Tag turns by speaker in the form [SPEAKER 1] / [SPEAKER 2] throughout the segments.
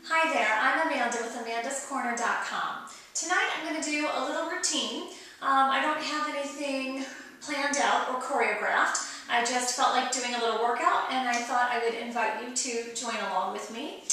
[SPEAKER 1] Hi there, I'm Amanda with amandascorner.com. Tonight I'm going to do a little routine. I don't have anything planned out or choreographed. I just felt like doing a little workout and I thought I would invite you to join along with me.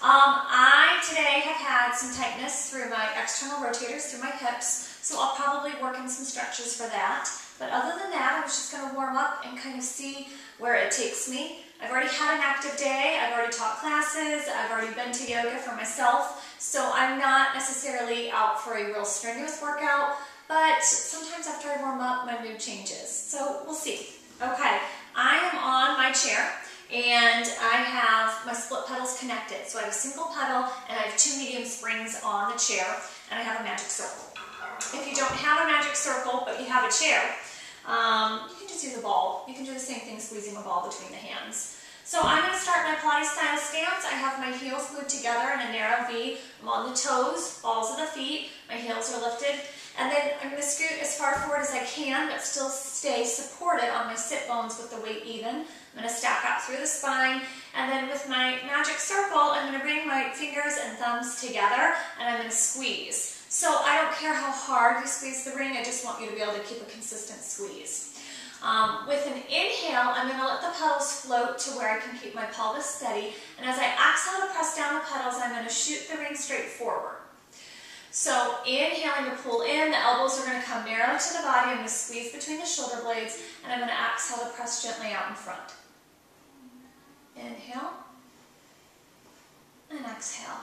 [SPEAKER 1] I today have had some tightness through my external rotators, through my hips, so I'll probably work in some stretches for that. But other than that, I was just going to warm up and kind of see where it takes me. I've already had an active day, I've already taught classes, I've already been to yoga for myself, so I'm not necessarily out for a real strenuous workout, but sometimes after I warm up, my mood changes. So we'll see. Okay, I am on my chair and I have my split pedals connected. So I have a single pedal and I have two medium springs on the chair and I have a magic circle. If you don't have a magic circle but you have a chair, you can just use a ball. You can do the same thing, squeezing a ball between the hands. So I'm going to start my Pilates style stance. I have my heels glued together in a narrow V. I'm on the toes, balls of the feet, my heels are lifted. And then I'm going to scoot as far forward as I can, but still stay supported on my sit bones with the weight even. I'm going to stack up through the spine. And then with my magic circle, I'm going to bring my fingers and thumbs together, and I'm going to squeeze. So I don't care how hard you squeeze the ring, I just want you to be able to keep a consistent squeeze. With an inhale, I'm going to let the pedals float to where I can keep my pelvis steady. And as I exhale to press down the pedals, I'm going to shoot the ring straight forward. So inhaling to pull in, the elbows are going to come narrow to the body. I'm going to squeeze between the shoulder blades, and I'm going to exhale to press gently out in front. Inhale, and exhale.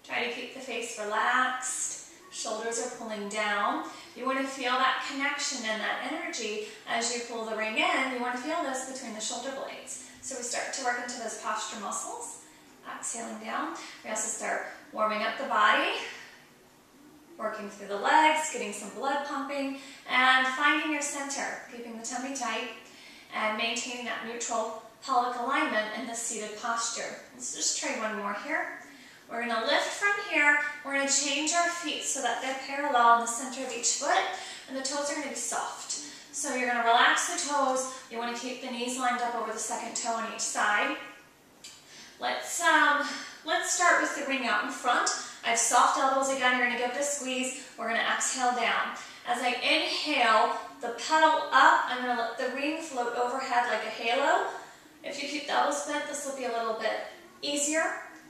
[SPEAKER 1] Try to keep the face relaxed, shoulders are pulling down. You want to feel that connection and that energy as you pull the ring in. You want to feel this between the shoulder blades. So we start to work into those posture muscles. Exhaling down. We also start warming up the body, working through the legs, getting some blood pumping, and finding your center, keeping the tummy tight, and maintaining that neutral pelvic alignment in the seated posture. Let's just try one more here. We're going to lift from here. We're going to change our feet so that they're parallel in the center of each foot, and the toes are going to be soft. So you're going to relax the toes. You want to keep the knees lined up over the second toe on each side. Let's start with the ring out in front. I have soft elbows again. You're going to give it a squeeze. We're going to exhale down. As I inhale, the pedal up, I'm going to let the ring float overhead like a halo. If you keep the elbows bent, this will be a little bit easier.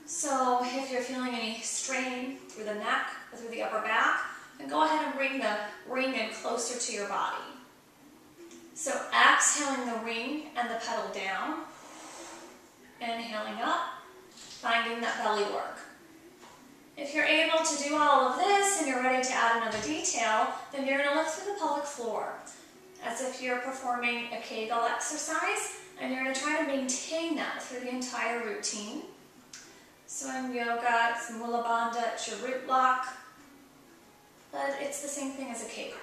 [SPEAKER 1] So if you're feeling any strain through the neck or through the upper back, then go ahead and bring the ring in closer to your body. So exhaling the ring and the pedal down, inhaling up, finding that belly work. If you're able to do all of this and you're ready to add another detail, then you're going to lift through the pelvic floor as if you're performing a Kegel exercise, and you're going to try to maintain that through the entire routine. So in yoga, it's Mula Bandha, it's your root lock, but it's the same thing as a Kegel.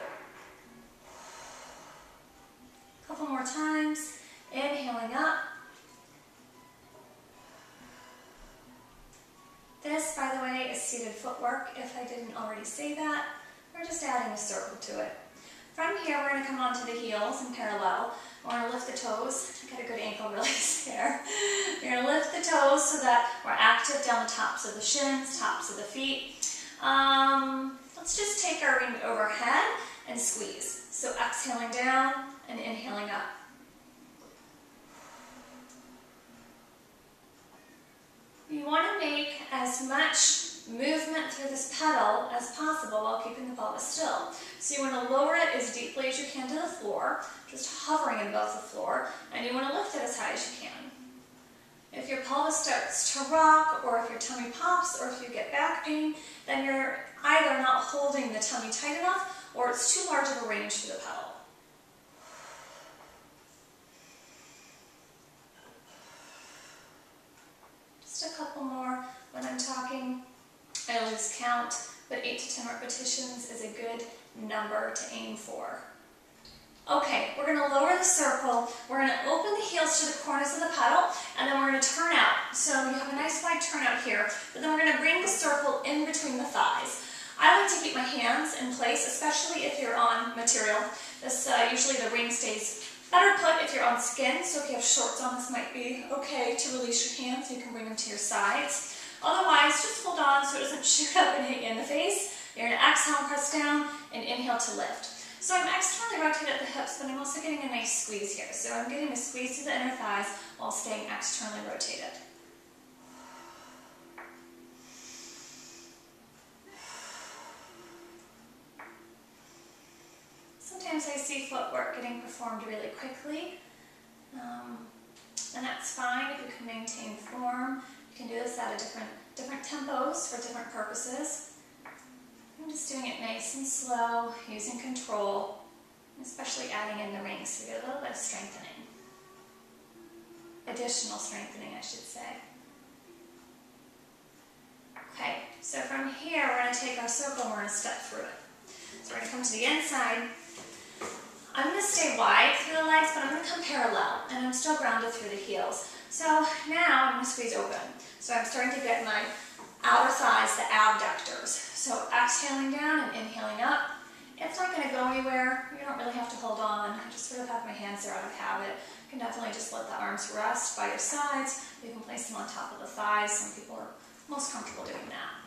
[SPEAKER 1] A couple more times, inhaling up. This, by the way, is seated footwork, if I didn't already say that. We're just adding a circle to it. From here, we're going to come onto the heels in parallel. We're going to lift the toes to get a good ankle release there. You're going to lift the toes so that we're active down the tops of the shins, tops of the feet. Let's just take our ring overhead and squeeze. So exhaling down and inhaling up. You want to make as much movement through this pedal as possible while keeping the pelvis still. So you want to lower it as deeply as you can to the floor, just hovering above the floor, and you want to lift it as high as you can. If your pelvis starts to rock, or if your tummy pops, or if you get back pain, then you're either not holding the tummy tight enough, or it's too large of a range for the pedal. Just a couple more when I'm talking. I lose count, but 8 to 10 repetitions is a good number to aim for. Okay, we're going to lower the circle, we're going to open the heels to the corners of the pedal, and then we're going to turn out. So you have a nice wide turnout here, but then we're going to bring the circle in between the thighs. I like to keep my hands in place, especially if you're on material. This usually the ring stays Better put if you're on skin, so if you have shorts on, this might be okay to release your hands. You can bring them to your sides. Otherwise, just hold on so it doesn't shoot up and hit you in the face. You're going to exhale and press down, and inhale to lift. So I'm externally rotated at the hips, but I'm also getting a nice squeeze here. So I'm getting a squeeze to the inner thighs while staying externally rotated. Sometimes I see footwork getting performed really quickly, and that's fine if you can maintain form. You can do this at different tempos for different purposes. I'm just doing it nice and slow, using control, especially adding in the rings so you get a little bit of strengthening. Additional strengthening, I should say. Okay, so from here we're going to take our circle and we're going to step through it. So we're going to come to the inside. I'm going to stay wide through the legs, but I'm going to come parallel, and I'm still grounded through the heels. So now I'm going to squeeze open. So I'm starting to get my outer thighs, the abductors. So exhaling down and inhaling up. It's not going to go anywhere. You don't really have to hold on. I just sort of have my hands there out of habit. You can definitely just let the arms rest by your sides. You can place them on top of the thighs. Some people are most comfortable doing that.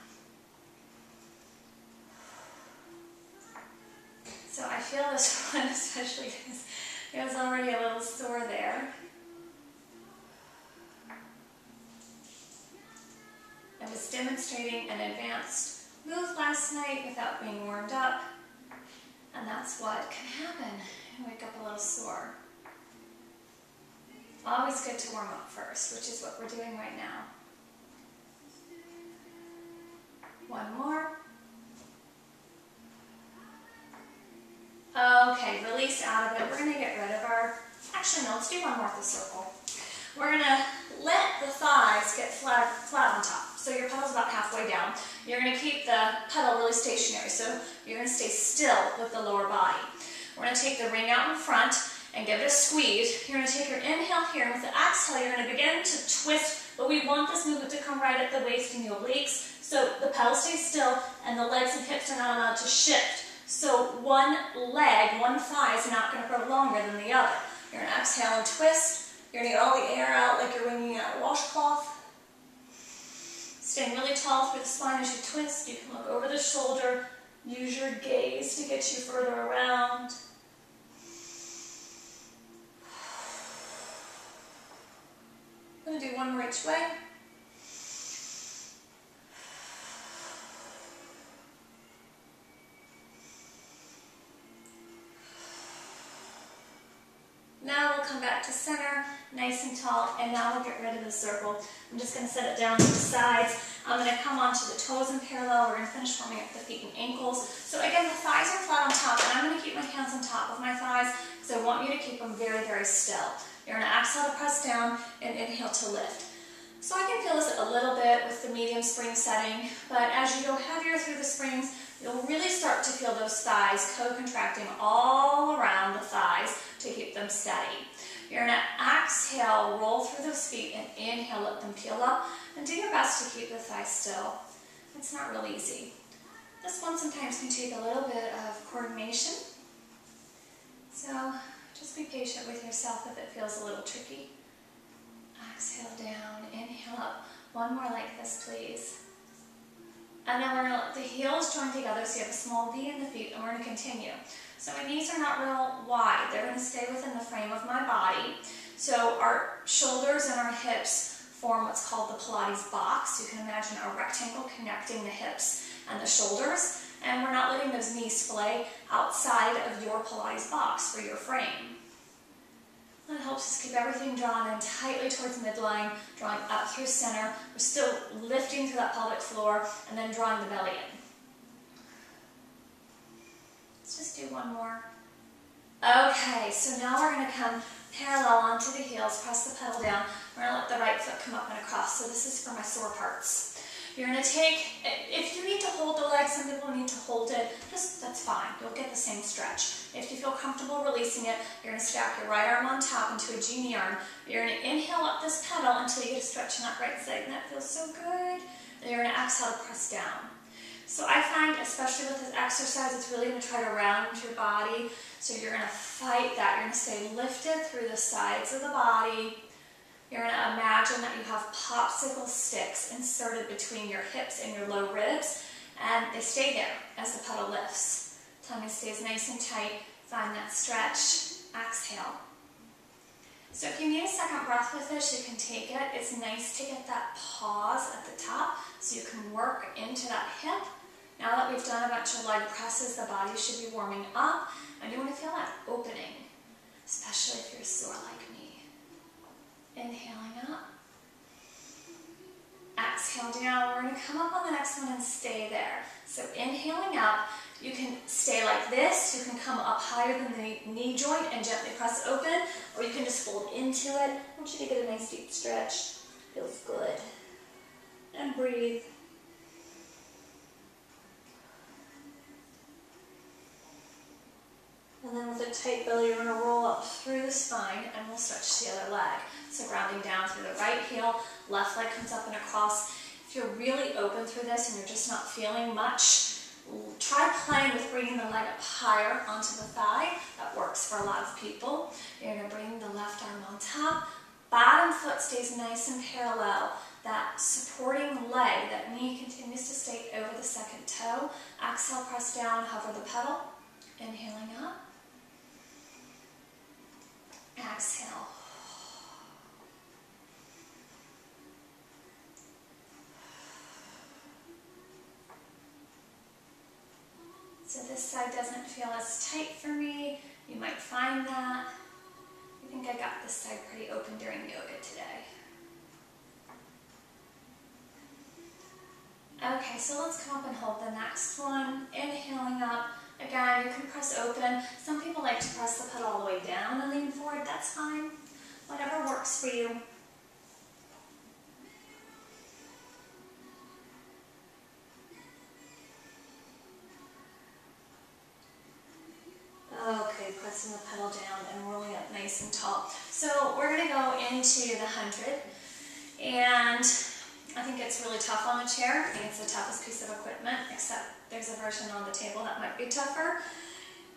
[SPEAKER 1] So I feel this one, especially because it was already a little sore there. I was demonstrating an advanced move last night without being warmed up, and that's what can happen. You wake up a little sore. Always good to warm up first, which is what we're doing right now. One more. Okay, release out of it. We're going to get rid of our, actually no, let's do one more with the circle. We're going to let the thighs get flat on top. So your pedal's about halfway down. You're going to keep the pedal really stationary, so you're going to stay still with the lower body. We're going to take the ring out in front and give it a squeeze. You're going to take your inhale here, and with the exhale, you're going to begin to twist, but we want this movement to come right at the waist and the obliques, so the pedal stays still, and the legs and hips are not allowed to shift. So one leg, one thigh is not going to grow longer than the other. You're going to exhale and twist. You're going to get all the air out like you're wringing out a washcloth. Staying really tall through the spine as you twist. You can look over the shoulder. Use your gaze to get you further around. I'm going to do one more each way. Now we'll come back to center, nice and tall, and now we'll get rid of the circle. I'm just going to set it down to the sides. I'm going to come onto the toes in parallel. We're going to finish warming up the feet and ankles. So again, the thighs are flat on top, and I'm going to keep my hands on top of my thighs because I want you to keep them very, very still. You're going to exhale to press down and inhale to lift. So I can feel this a little bit with the medium spring setting, but as you go heavier through the springs, you'll really start to feel those thighs co-contracting all around the thighs to keep them steady. You're going to exhale, roll through those feet, and inhale, let them peel up, and do your best to keep the thighs still. It's not real easy. This one sometimes can take a little bit of coordination, so just be patient with yourself if it feels a little tricky. Exhale down, inhale up. One more like this, please. And then we're going to let the heels join together so you have a small V in the feet, and we're going to continue. So my knees are not real wide. They're going to stay within the frame of my body. So our shoulders and our hips form what's called the Pilates box. You can imagine a rectangle connecting the hips and the shoulders. And we're not letting those knees splay outside of your Pilates box for your frame. That helps us keep everything drawn in tightly towards midline, drawing up through center. We're still lifting through that pelvic floor, and then drawing the belly in. Let's just do one more. Okay, so now we're going to come parallel onto the heels, press the pedal down. We're going to let the right foot come up and across. So this is for my sore parts. You're going to take, if you need to hold the leg, some people need to hold it, that's fine. You'll get the same stretch. If you feel comfortable releasing it, you're going to stack your right arm on top into a genie arm. You're going to inhale up this pedal until you get a stretch in that right side, and that feels so good. And you're going to exhale to press down. So I find, especially with this exercise, it's really going to try to round your body. So you're going to fight that. You're going to stay lifted through the sides of the body. You're going to imagine that you have popsicle sticks inserted between your hips and your low ribs, and they stay there as the pedal lifts. Tummy stays nice and tight. Find that stretch. Exhale. So if you need a second breath with this, you can take it. It's nice to get that pause at the top so you can work into that hip. Now that we've done a bunch of leg presses, the body should be warming up. And you want to feel that opening, especially if you're sore like me. Inhaling up. Exhale down. We're going to come up on the next one and stay there. So inhaling up, you can stay like this. You can come up higher than the knee joint and gently press open, or you can just fold into it. I want you to get a nice deep stretch. Feels good. And breathe. And then with a tight belly, you're going to roll up through the spine, and we'll stretch the other leg. So grounding down through the right heel, left leg comes up and across. If you're really open through this and you're just not feeling much, try playing with bringing the leg up higher onto the thigh. That works for a lot of people. You're going to bring the left arm on top. Bottom foot stays nice and parallel. That supporting leg, that knee continues to stay over the second toe. Exhale, press down, hover the pedal. Inhaling up. Exhale. So this side doesn't feel as tight for me. You might find that. I think I got this side pretty open during yoga today. Okay, so let's come up and hold the next one. Inhaling up. Again, you can press open. Some people like to press the pedal all the way down and lean forward. That's fine. Whatever works for you. Okay, pressing the pedal down and rolling up nice and tall. So we're going to go into the 100. And I think it's really tough on the chair. I think it's the toughest piece of equipment, except there's a version on the table that might be tougher.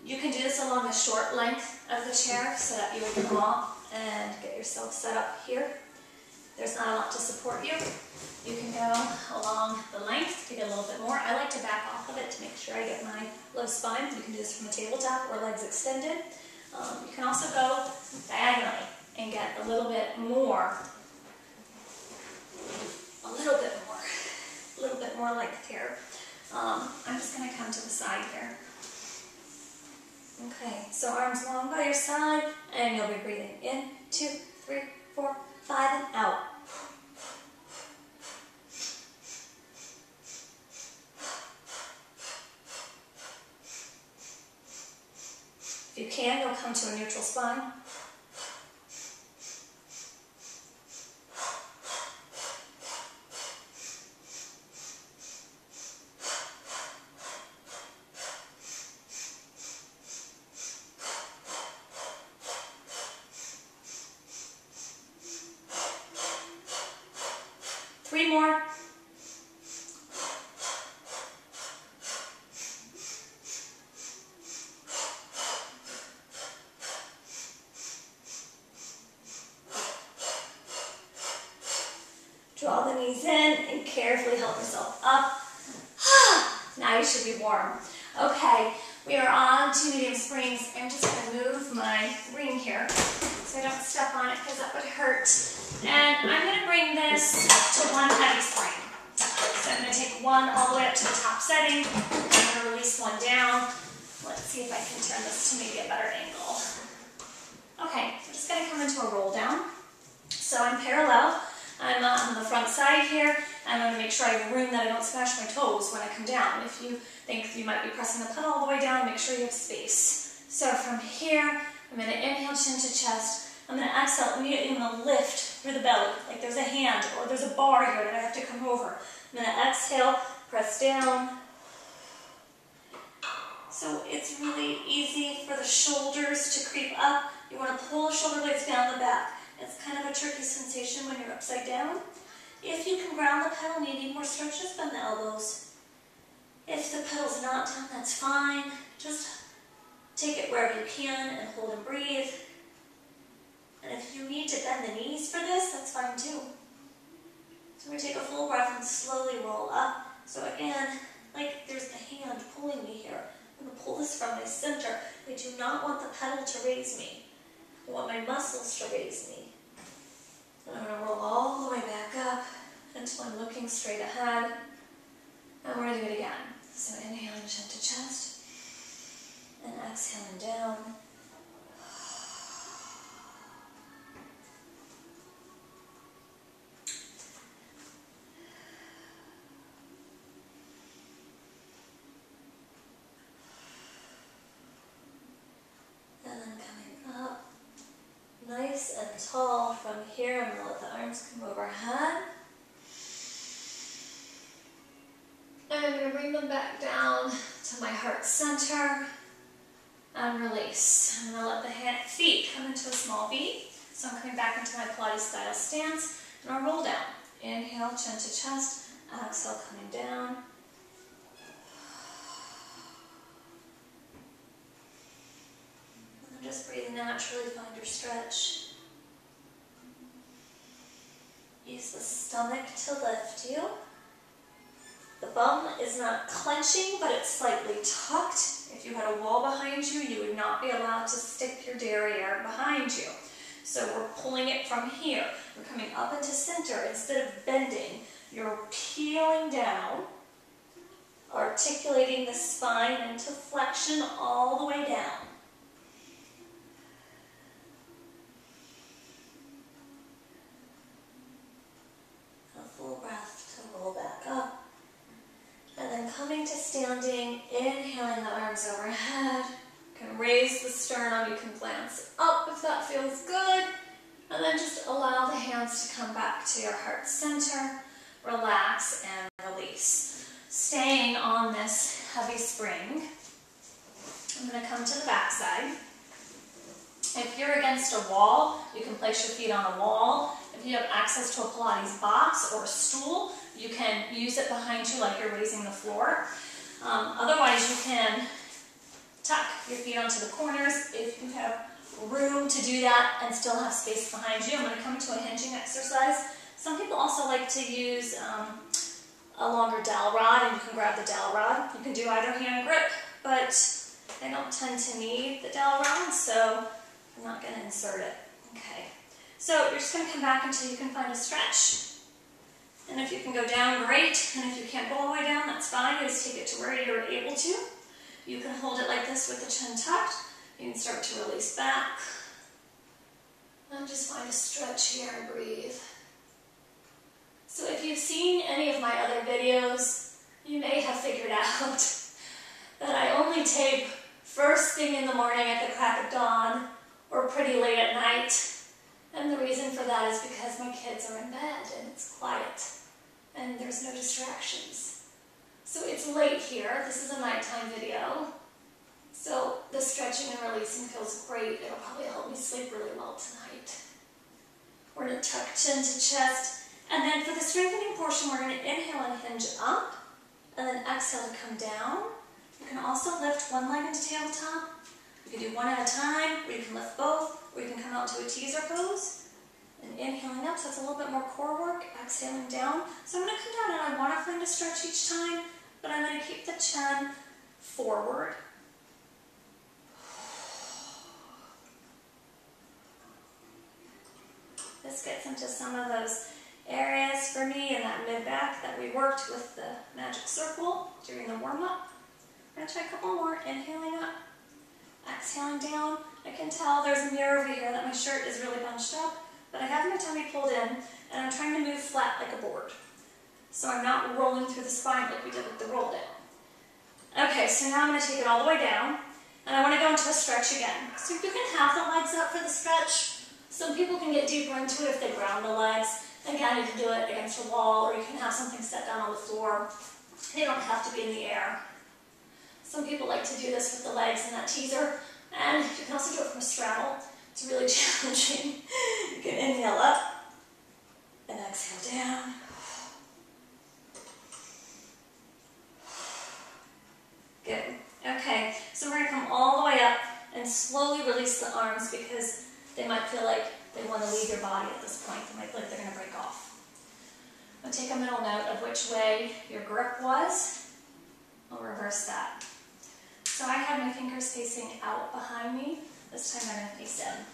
[SPEAKER 1] You can do this along the short length of the chair so that you would come off and get yourself set up here. There's not a lot to support you. You can go along the length to get a little bit more. I like to back off of it to make sure I get my low spine. You can do this from a tabletop or legs extended. You can also go diagonally and get a little bit more. A little bit more length here. I'm just going to come to the side here. Okay, so arms long by your side, and you'll be breathing in, 2, 3, 4, 5, and out. If you can, you'll come to a neutral spine. Three more. Draw the knees in and carefully help yourself up. Now you should be warm. Okay, we are on to medium springs. I'm just going to move my ring here so I don't step on it because that would hurt. And I'm going to bring this to one heavy spring. So I'm going to take one all the way up to the top setting. I'm going to release one down. Let's see if I can turn this to maybe a better angle. Okay, I'm just going to come into a roll down. So I'm parallel. I'm on the front side here. I'm going to make sure I have room that I don't smash my toes when I come down. If you think you might be pressing the pedal all the way down, make sure you have space. So from here, I'm going to inhale chin to chest. I'm going to exhale, immediately I'm going to lift through the belly, like there's a hand or there's a bar here that I have to come over. I'm going to exhale, press down. So it's really easy for the shoulders to creep up. You want to pull the shoulder blades down the back. It's kind of a tricky sensation when you're upside down. If you can ground the pedal and you need more stretches, bend the elbows. If the pedal's not down, that's fine. Just take it wherever you can and hold and breathe. And if you need to bend the knees for this, that's fine too. So we're going to take a full breath and slowly roll up. So again, like there's a hand pulling me here. I'm going to pull this from my center. I do not want the pedal to raise me. I want my muscles to raise me. And I'm going to roll all the way back up until I'm looking straight ahead. And we're going to do it again. So inhaling chin to chest and exhaling down. And then coming up nice and tall from here. I'm going to let the arms come overhead. And I'm going to bring them back down to my heart center and release. I'm going to let the feet come into a small V. So I'm coming back into my Pilates style stance and I'll roll down. Inhale, chin to chest, exhale, coming down. And then just breathe naturally, find your stretch. Use the stomach to lift you. The bum is not clenching, but it's slightly tucked. If you had a wall behind you, you would not be allowed to stick your derriere behind you. So we're pulling it from here. We're coming up into center. Instead of bending, you're peeling down, articulating the spine into flexion all the way down. A full breath to roll back up. And then coming to standing, inhaling the arms overhead. You can raise the sternum, you can glance up if that feels good. And then just allow the hands to come back to your heart center. Relax and release. Staying on this heavy spring, I'm going to come to the back side. If you're against a wall, you can place your feet on a wall. If you have access to a Pilates box or a stool, you can use it behind you like you're raising the floor. Otherwise, you can tuck your feet onto the corners if you have room to do that and still have space behind you. I'm going to come to a hinging exercise. Some people also like to use a longer dowel rod, and you can grab the dowel rod. You can do either hand grip, but I don't tend to need the dowel rod, so I'm not going to insert it. Okay. So you're just going to come back until you can find a stretch. And if you can go down, great. And if you can't go all the way down, that's fine. You just take it to where you're able to. You can hold it like this with the chin tucked. You can start to release back. And just find a stretch here and breathe. So if you've seen any of my other videos, you may have figured out that I only tape first thing in the morning at the crack of dawn or pretty late at night. And the reason for that is because my kids are in bed and it's quiet and there's no distractions. So it's late here. This is a nighttime video. So the stretching and releasing feels great. It'll probably help me sleep really well tonight. We're going to tuck chin to chest. And then for the strengthening portion, we're going to inhale and hinge up. And then exhale to come down. You can also lift one leg into tabletop. You can do one at a time, or you can lift both, or you can come out to a teaser pose. And inhaling up, so it's a little bit more core work. Exhaling down. So I'm going to come down and I want to find a stretch each time, but I'm going to keep the chin forward. This gets into some of those areas for me in that mid-back that we worked with the magic circle during the warm-up. I'm going to try a couple more. Inhaling up. Exhaling down. I can tell there's a mirror over here that my shirt is really bunched up, but I have my tummy pulled in, and I'm trying to move flat like a board. So I'm not rolling through the spine like we did with the roll down. Okay, so now I'm going to take it all the way down, and I want to go into a stretch again. So you can have the legs up for the stretch. Some people can get deeper into it if they ground the legs. Again, you can do it against a wall, or you can have something set down on the floor. They don't have to be in the air. Some people like to do this with the legs in that teaser, and you can also do it from a straddle. It's really challenging. You can inhale up and exhale down. because they might feel like they want to leave your body at this point. They might feel like they're going to break off. I'll take a mental note of which way your grip was. I'll reverse that. So I had my fingers facing out behind me. This time they're going to face in.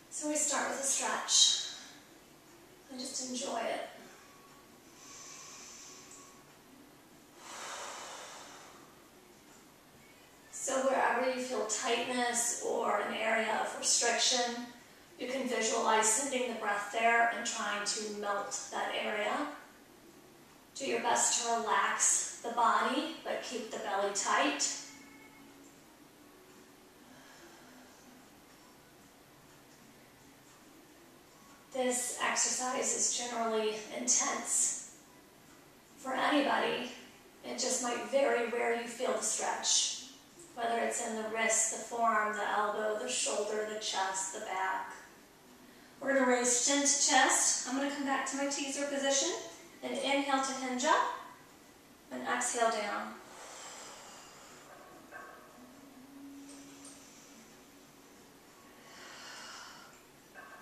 [SPEAKER 1] So we start with a stretch. I just enjoy it. So wherever you feel tightness or an area of restriction, you can visualize sending the breath there and trying to melt that area. Do your best to relax the body, but keep the belly tight. This exercise is generally intense for anybody. It just might vary where you feel the stretch, whether it's in the wrist, the forearm, the elbow, the shoulder, the chest, the back. We're going to raise chin to chest. I'm going to come back to my teaser position and inhale to hinge up and exhale down.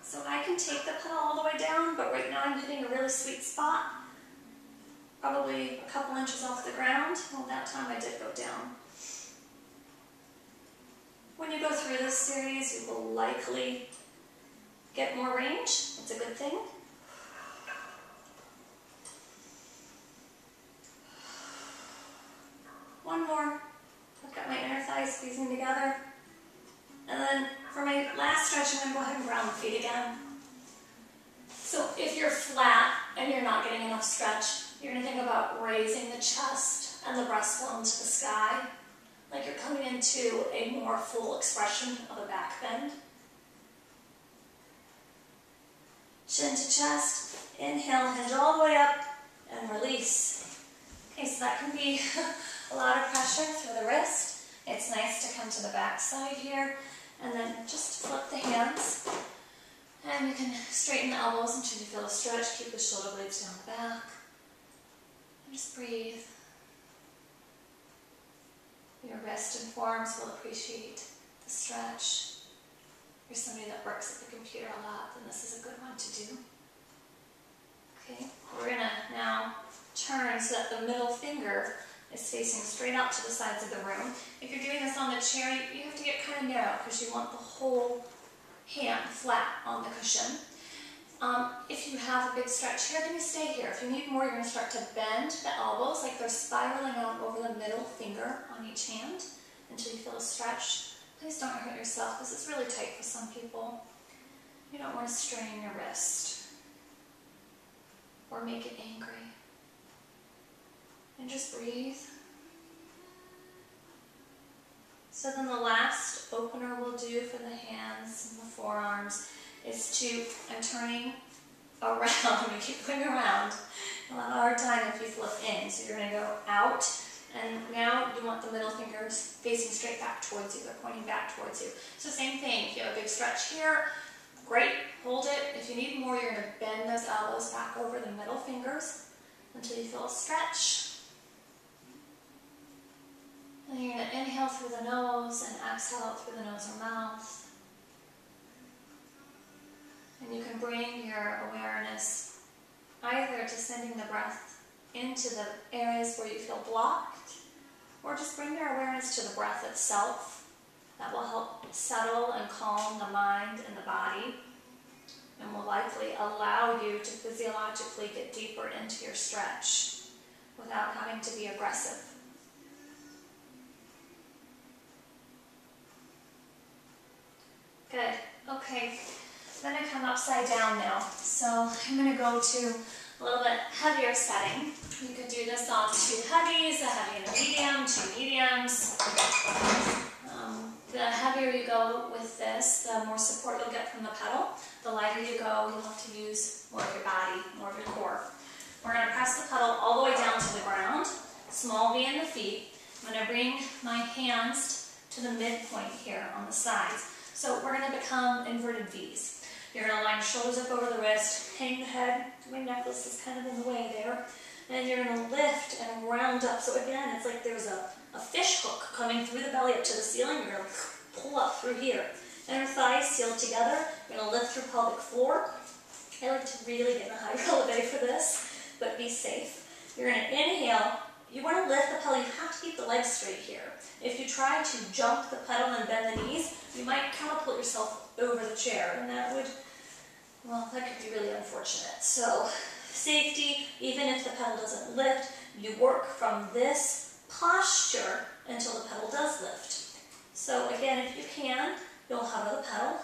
[SPEAKER 1] So I can take the pedal all the way down, but right now I'm hitting a really sweet spot, probably a couple inches off the ground. Well, that time I did go down. When you go through this series, you will likely get more range. It's a good thing. One more. I've got my inner thighs squeezing together. And then for my last stretch, I'm going to go ahead and ground the feet again. So if you're flat and you're not getting enough stretch, you're going to think about raising the chest and the breastbone to the sky, like you're coming into a more full expression of a back bend. Chin to chest, inhale, hinge all the way up, and release. Okay, so that can be a lot of pressure through the wrist. It's nice to come to the back side here, and then just flip the hands. And you can straighten the elbows until you feel a stretch. Keep the shoulder blades down the back. And just breathe. Your wrist and forearms will appreciate the stretch. If you're somebody that works at the computer a lot, then this is a good one to do. Okay, we're going to now turn so that the middle finger is facing straight out to the sides of the room. If you're doing this on the chair, you have to get kind of narrow because you want the whole hand flat on the cushion. If you have a big stretch here, then you stay here. If you need more, you're going to start to bend the elbows like they're spiraling out over the middle finger on each hand until you feel a stretch. Please don't hurt yourself because it's really tight for some people. You don't want to strain your wrist or make it angry. And just breathe. So then the last opener we'll do for the hands and the forearms is to, I'm turning around, you keep going around. You'll have a hard time if you flip in. So you're going to go out, and now you want the middle fingers facing straight back towards you. They're pointing back towards you. So same thing, if you have a big stretch here, great, hold it. If you need more, you're going to bend those elbows back over the middle fingers until you feel a stretch. And you're going to inhale through the nose and exhale out through the nose or mouth. And you can bring your awareness either to sending the breath into the areas where you feel blocked, or just bring your awareness to the breath itself. That will help settle and calm the mind and the body, and will likely allow you to physiologically get deeper into your stretch without having to be aggressive. Good. Okay. Then I come upside down now. So I'm going to go to a little bit heavier setting. You could do this on 2 heavies, a heavy and a medium, 2 mediums. The heavier you go with this, the more support you'll get from the pedal. The lighter you go, you'll have to use more of your body, more of your core. We're going to press the pedal all the way down to the ground. Small V in the feet. I'm going to bring my hands to the midpoint here on the sides. So we're going to become inverted Vs. You're going to line your shoulders up over the wrist, hang the head. My necklace is kind of in the way there. and you're going to lift and round up. So again, it's like there's a fish hook coming through the belly up to the ceiling. You're going to pull up through here. Inner thighs sealed together. You're going to lift through pelvic floor. I like to really get in a high releve for this, but be safe. You're going to inhale. You want to lift the pelvis. You have to keep the legs straight here. If you try to jump the pedal and bend the knees, you might catapult yourself over the chair, and that would, well, that could be really unfortunate. So, safety, even if the pedal doesn't lift, you work from this posture until the pedal does lift. So again, if you can, you'll hover the pedal,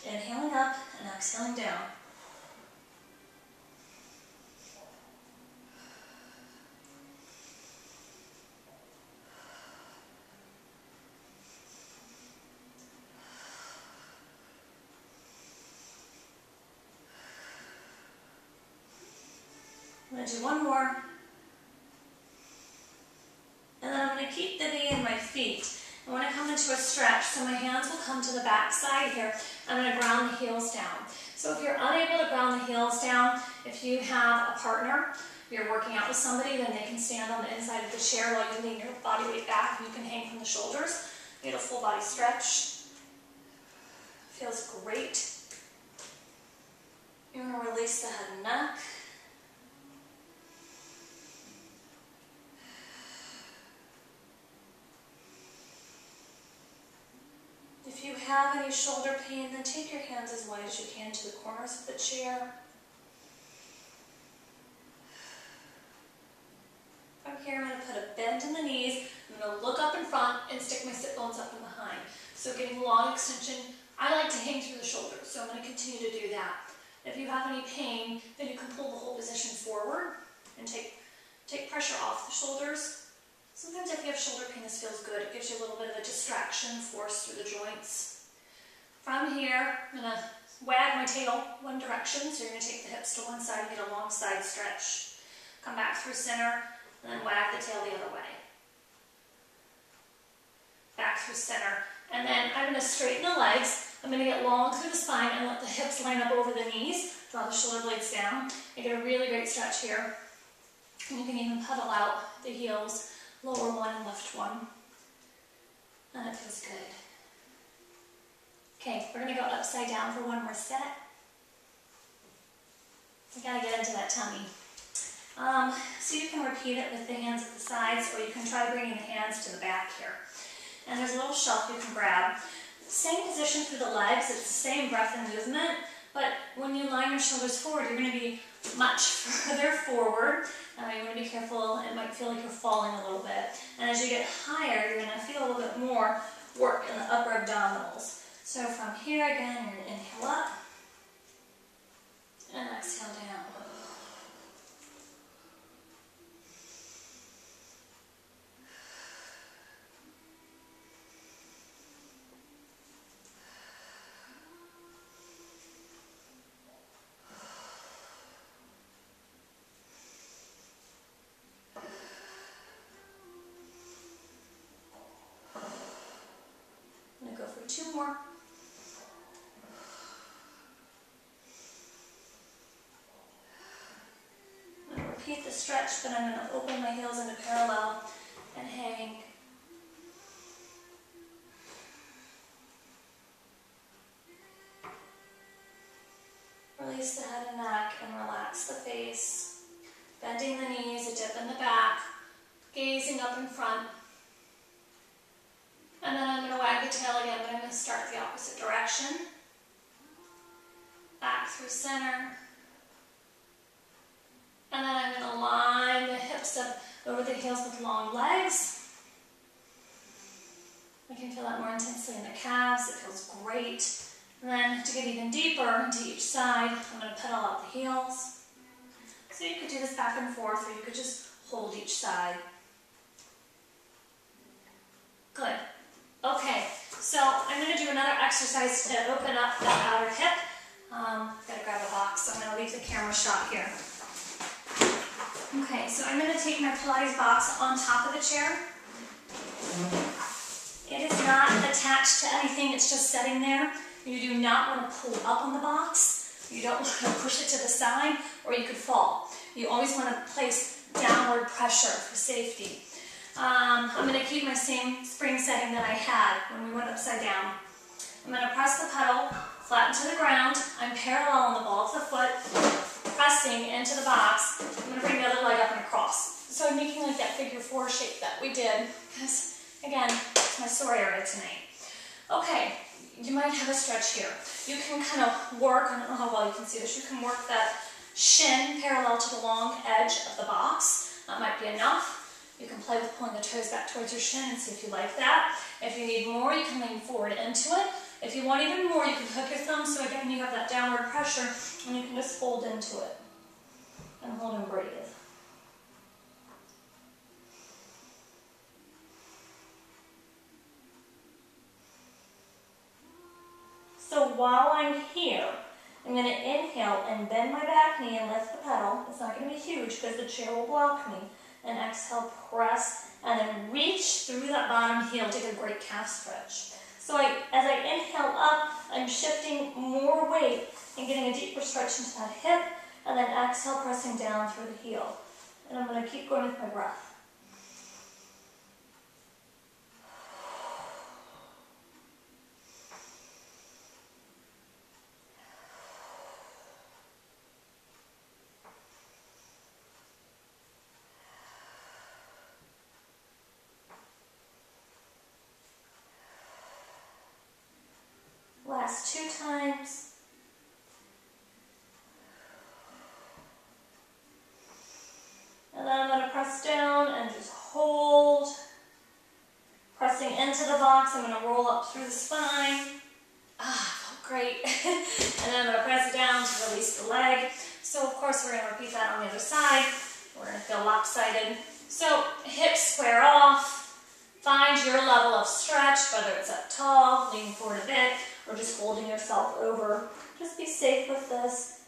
[SPEAKER 1] inhaling up and exhaling down. I'm going to do one more. And then I'm going to keep the knee in my feet. I want to come into a stretch, so my hands will come to the back side here. I'm going to ground the heels down. So if you're unable to ground the heels down, if you have a partner, you're working out with somebody, then they can stand on the inside of the chair while you lean your body weight back. You can hang from the shoulders. You get a full body stretch. Feels great. You're going to release the head and neck. If you have any shoulder pain, then take your hands as wide as you can to the corners of the chair. From here, I'm going to put a bend in the knees. I'm going to look up in front and stick my sit bones up and behind. So getting long extension. I like to hang through the shoulders, so I'm going to continue to do that. If you have any pain, then you can pull the whole position forward and take pressure off the shoulders. Sometimes if you have shoulder pain, this feels good. It gives you a little bit of a distraction, force through the joints. From here, I'm going to wag my tail one direction, so you're going to take the hips to one side and get a long side stretch. Come back through center, and then wag the tail the other way. Back through center. And then I'm going to straighten the legs. I'm going to get long through the spine and let the hips line up over the knees. Draw the shoulder blades down. You get a really great stretch here. And you can even pedal out the heels. Lower one and lift one. And it feels good. Okay, we're going to go upside down for one more set. We got to get into that tummy. So you can repeat it with the hands at the sides, or you can try bringing the hands to the back here. And there's a little shelf you can grab. Same position through the legs, it's the same breath and movement, but when you line your shoulders forward, you're going to be much further forward. You want to be careful, it might feel like you're falling a little bit. And as you get higher, you're going to feel a little bit more work in the upper abdominals. So from here again, you're going to inhale up and exhale down. Two more. I'm going to repeat the stretch, but I'm going to open my heels into parallel and hang. Release the head and neck and relax the face. Bending the knees, a dip in the back, gazing up in front. And then I'm going to wag the tail again, but I'm going to start the opposite direction. Back through center. And then I'm going to line the hips up over the heels with long legs. I can feel that more intensely in the calves. It feels great. And then to get even deeper into each side, I'm going to pedal out the heels. So you could do this back and forth, or you could just hold each side. Good. Okay, so I'm going to do another exercise to open up the outer hip. Gotta grab a box, so I'm going to leave the camera shot here. Okay, so I'm going to take my Pilates box on top of the chair. It is not attached to anything, it's just sitting there. You do not want to pull up on the box. You don't want to push it to the side, or you could fall. You always want to place downward pressure for safety. I'm going to keep my same spring setting that I had when we went upside down. I'm going to press the pedal flat into the ground. I'm parallel on the ball of the foot, pressing into the box. I'm going to bring the other leg up and across. So I'm making like that figure 4 shape that we did, because again, it's my sore area tonight. Okay, you might have a stretch here. You can kind of work, I don't know how well you can see this, you can work that shin parallel to the long edge of the box. That might be enough. You can play with pulling the toes back towards your shin and see if you like that. If you need more, you can lean forward into it. If you want even more, you can hook your thumbs so again you have that downward pressure and you can just fold into it. And hold and breathe. So while I'm here, I'm going to inhale and bend my back knee and lift the pedal. It's not going to be huge because the chair will block me. And exhale, press, and then reach through that bottom heel to get a great calf stretch. So as I inhale up, I'm shifting more weight and getting a deeper stretch into that hip, and then exhale, pressing down through the heel. And I'm going to keep going with my breath. Last 2 times. And then I'm going to press down and just hold. Pressing into the box, I'm going to roll up through the spine. Felt great. And then I'm going to press down to release the leg. So of course we're going to repeat that on the other side. We're going to feel lopsided. So hips square off. Find your level of stretch, whether it's up tall, leaning forward a bit, or just holding yourself over. Just be safe with this.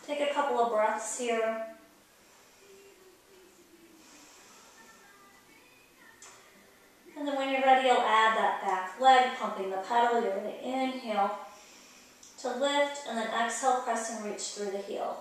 [SPEAKER 1] Take a couple of breaths here. And then when you're ready, you'll add that back leg, pumping the pedal. You're going to inhale to lift, and then exhale, press and reach through the heel.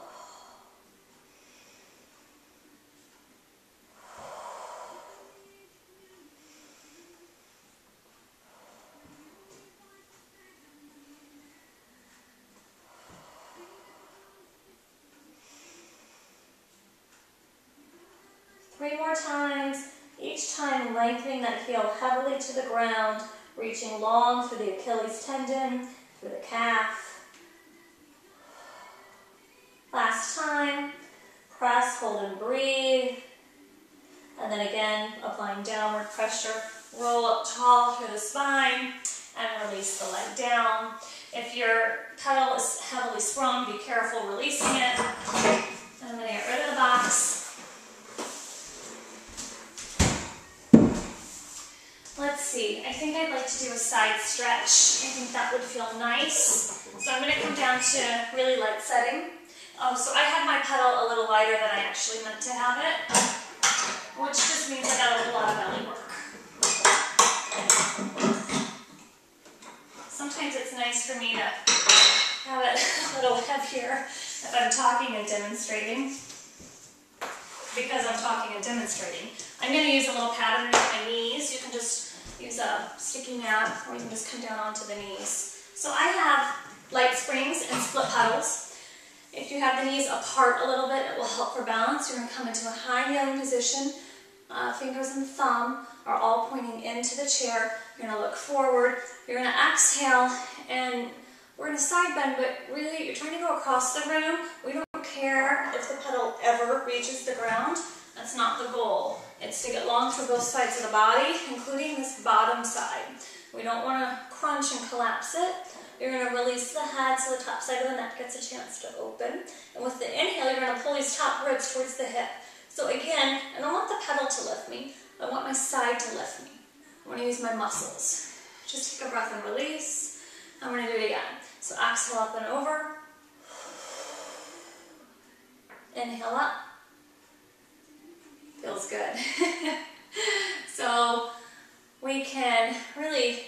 [SPEAKER 1] Three more times, each time lengthening that heel heavily to the ground, reaching long through the Achilles tendon, through the calf. Last time, press, hold and breathe. And then again, applying downward pressure, roll up tall through the spine and release the leg down. If your pedal is heavily sprung, be careful releasing it. And I'm going to get rid of the box. Let's see, I think I'd like to do a side stretch. I think that would feel nice. So I'm going to come down to really light setting. So I had my pedal a little lighter than I actually meant to have it, which just means I got a lot of belly work. Sometimes it's nice for me to have it a little heavier if I'm talking and demonstrating. Because I'm talking and demonstrating. I'm going to use a little pad underneath my knees. You can just use a sticky mat, or you can just come down onto the knees. So I have light springs and split pedals. If you have the knees apart a little bit, it will help for balance. You're going to come into a high kneeling position. Fingers and thumb are all pointing into the chair. You're going to look forward. You're going to exhale, and we're going to side bend, but really you're trying to go across the room. We don't care if the pedal ever reaches the ground. That's not the goal. It's to get long through both sides of the body, including this bottom side. We don't want to crunch and collapse it. You're going to release the head so the top side of the neck gets a chance to open. And with the inhale, you're going to pull these top ribs towards the hip. So again, I don't want the pedal to lift me. I want my side to lift me. I want to use my muscles. Just take a breath and release. I'm going to do it again. So exhale up and over. Inhale up. Feels good. So we can really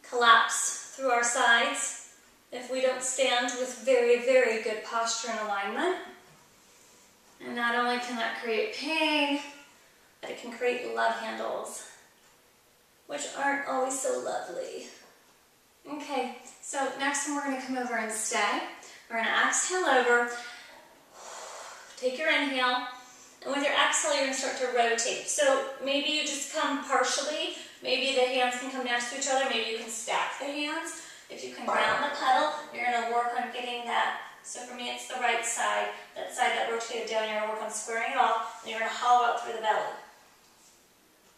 [SPEAKER 1] collapse through our sides if we don't stand with very, very good posture and alignment. And not only can that create pain, but it can create love handles, which aren't always so lovely. Okay, so next one we're going to come over and stay. We're going to exhale over, take your inhale, and with your exhale you're going to start to rotate. So maybe you just come partially, maybe the hands can come next to each other, maybe you can stack the hands. If you can ground the pedal, you're going to work on getting that. So for me it's the right side, that side that rotated down, you're going to work on squaring it off, and you're going to hollow out through the belly.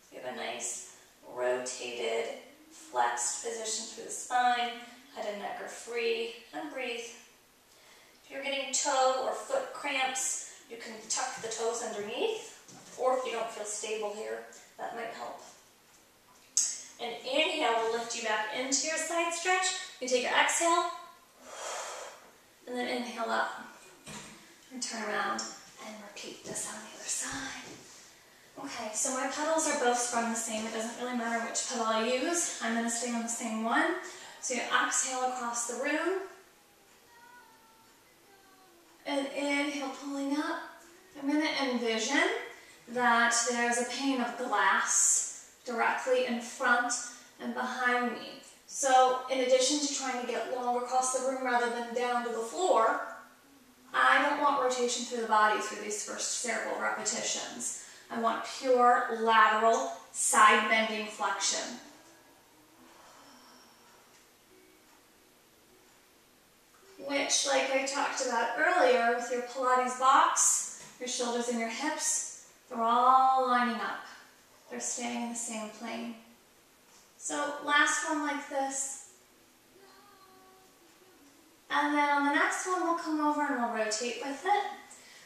[SPEAKER 1] So you have a nice rotated, flexed position through the spine, head and neck are free, and breathe. If you're getting toe or foot cramps, you can tuck the toes underneath, or if you don't feel stable here, that might help. And inhale will lift you back into your side stretch. You take your exhale, and then inhale up, and turn around, and repeat this on the other side. Okay, so my pedals are both sprung the same. It doesn't really matter which pedal I use. I'm going to stay on the same one. So you exhale across the room, and inhale, pulling up. I'm going to envision that there's a pane of glass directly in front and behind me. So in addition to trying to get long across the room rather than down to the floor, I don't want rotation through the body through these first several repetitions. I want pure lateral side bending flexion. Which, like I talked about earlier with your Pilates box, your shoulders and your hips, they're all lining up. They're staying in the same plane. So last one like this. And then on the next one we'll come over and we'll rotate with it.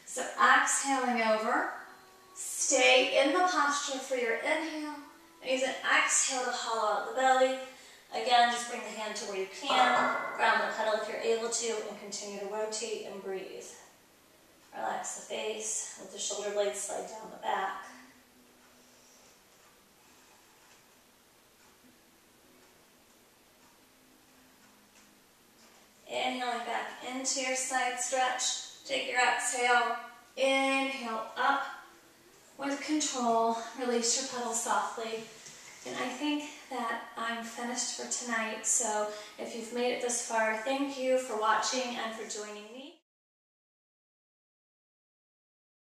[SPEAKER 1] So exhaling over, stay in the posture for your inhale, and use an exhale to hollow out the belly. Again, just bring the hand to where you can, ground the pedal if you're able to, and continue to rotate and breathe. Relax the face, let the shoulder blades slide down the back. Inhaling back into your side stretch. Take your exhale, inhale up with control, release your pedal softly. And I think that I'm finished for tonight, so if you've made it this far, thank you for watching and for joining me.